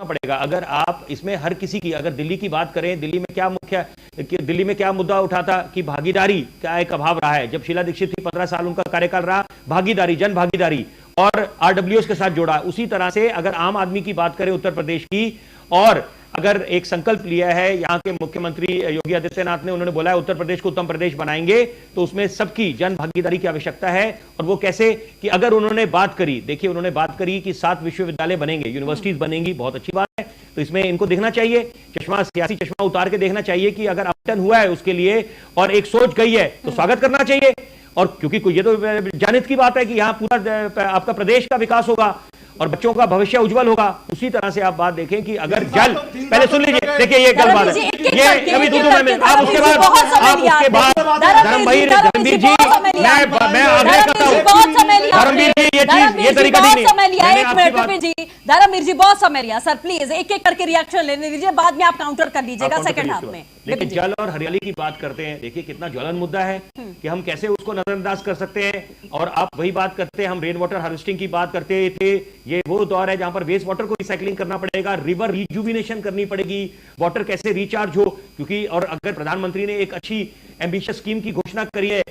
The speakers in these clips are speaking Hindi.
पड़ेगा। अगर आप इसमें हर किसी की, अगर दिल्ली की बात करें, दिल्ली में क्या मुद्दा उठा था कि भागीदारी का एक अभाव रहा है। जब शीला दीक्षित थी 15 साल उनका कार्यकाल रहा, भागीदारी, जन भागीदारी और आरडब्ल्यूएस के साथ जोड़ा। उसी तरह से अगर आम आदमी की बात करें उत्तर प्रदेश की, और अगर एक संकल्प लिया है यहाँ के मुख्यमंत्री योगी आदित्यनाथ ने, उन्होंने बोला है उत्तर प्रदेश को उत्तम प्रदेश बनाएंगे, तो उसमें सबकी जन भागीदारी की आवश्यकता है। और वो कैसे कि अगर उन्होंने बात करी, देखिए उन्होंने बात करी कि 7 विश्वविद्यालय बनेंगे, यूनिवर्सिटीज बनेंगी, बहुत अच्छी बात है। तो इसमें इनको देखना चाहिए, सियासी चश्मा उतार के देखना चाहिए कि अगर आवंटन हुआ है उसके लिए और एक सोच गई है तो स्वागत करना चाहिए। और क्योंकि ये तो जानित की बात है कि यहाँ पूरा आपका प्रदेश का विकास होगा और बच्चों का भविष्य उज्जवल होगा। उसी तरह से आप बात देखें कि अगर जल, पहले सुन लीजिए, देखिए ये गलत बात है, ये अभी दूसरे में आप उसके बाद धर्मवीर जी, मैं आग्रह करता हूं, धर्मवीर जी ये चीज, ये तरीका नहीं है। धर्मवीर जी बहुत समय लिया सर, प्लीज एक एक करके रिएक्शन लेने दीजिए, बाद में आप काउंटर कर लीजिएगा सेकंड हाफ में। लेकिन जल और हरियाली की बात करते हैं, देखिए कितना ज्वलन मुद्दा है कि हम कैसे उसको नजरअंदाज कर सकते हैं। और आप वही बात करते हैं, हम रेन वाटर हार्वेस्टिंग की बात करते थे, ये वो दौर है जहां पर वेस्ट वाटर को रिसाइकलिंग करना पड़ेगा, रिवर रिजुविनेशन करनी पड़ेगी, वाटर कैसे रिचार्ज हो। क्योंकि और अगर प्रधानमंत्री ने एक अच्छी एम्बिशियस स्कीम की घोषणा करी है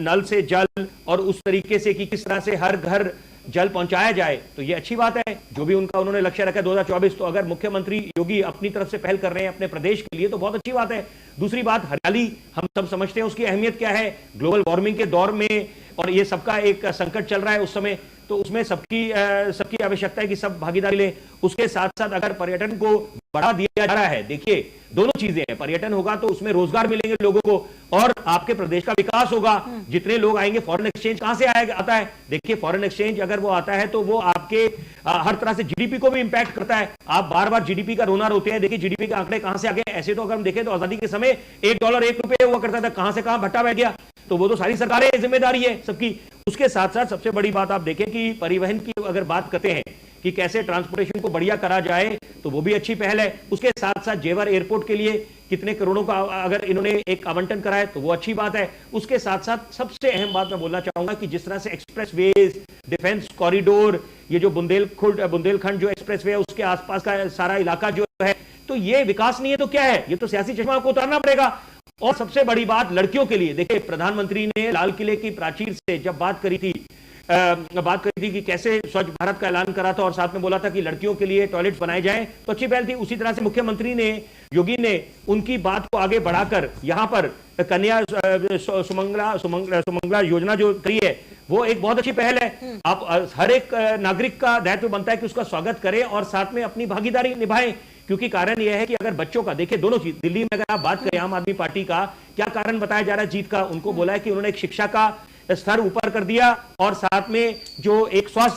नल से जल, और उस तरीके से कि किस तरह से हर घर जल पहुंचाया जाए, तो ये अच्छी बात है। जो भी उनका उन्होंने लक्ष्य रखा 2024, तो अगर मुख्यमंत्री योगी अपनी तरफ से पहल कर रहे हैं अपने प्रदेश के लिए तो बहुत अच्छी बात है। दूसरी बात, हरियाली हम सब समझते हैं उसकी अहमियत क्या है ग्लोबल वार्मिंग के दौर में, और ये सबका एक संकट चल रहा है उस समय, तो उसमें सबकी आवश्यकता है कि सब भागीदारी लें। उसके साथ साथ अगर पर्यटन को बढ़ा दिया जा रहा है, देखिए दोनों चीजें हैं, पर्यटन होगा तो उसमें रोजगार मिलेंगे लोगों को और आपके प्रदेश का विकास होगा। जितने लोग आएंगे, फॉरेन एक्सचेंज कहां से आता है, देखिए फॉरेन एक्सचेंज अगर वो आता है तो वो आपके हर तरह से जीडीपी को भी इंपैक्ट करता है। आप बार बार जीडीपी का रोना रोते हैं, देखिए जीडीपी के आंकड़े कहां से आ गए। ऐसे तो अगर हम देखें तो आजादी के समय $1 1 रुपये हुआ करता था, कहां से कहां भट्टा बैठ गया। तो वो तो सारी सरकारें जिम्मेदारी है सबकी। उसके साथ साथ सबसे बड़ी बात आप देखें कि परिवहन की अगर बात करते हैं कि कैसे ट्रांसपोर्टेशन को बढ़िया करा जाए, तो वो भी अच्छी पहल है। उसके साथ साथ जेवर एयरपोर्ट के लिए कितने करोड़ों का अगर इन्होंने एक आवंटन करा है तो वो अच्छी बात है। उसके साथ साथ सबसे अहम बात मैं बोलना चाहूंगा कि जिस तरह से एक्सप्रेस वेज, डिफेंस कॉरिडोर, ये जो बुंदेलखंड जो एक्सप्रेस वे है उसके आसपास का सारा इलाका जो है, तो ये विकास नहीं है तो क्या है, ये तो सियासी चश्मा आपको उतारना पड़ेगा। और सबसे बड़ी बात लड़कियों के लिए, देखिए प्रधानमंत्री ने लाल किले की प्राचीर से जब बात करी थी कि कैसे स्वच्छ भारत का ऐलान करा था और साथ में बोला था कि लड़कियों के लिए टॉयलेट्स बनाए जाएं, तो अच्छी पहल थी। उसी तरह से मुख्यमंत्री ने, योगी ने उनकी बात को आगे बढ़ाकर यहां पर कन्या सुमंगला योजना जो करी है वो एक बहुत अच्छी पहल है। आप हर एक नागरिक का दायित्व बनता है कि उसका स्वागत करें और साथ में अपनी भागीदारी निभाएं। क्योंकि कारण यह है कि अगर बच्चों का, देखिए दोनों चीज, दिल्ली में अगर आप बात करें आम आदमी पार्टी का क्या कारण बताया जा रहा है जीत का, उनको बोला है कि उन्होंने एक शिक्षा का स्तर ऊपर कर दिया और साथ में जो एक स्वास्थ्य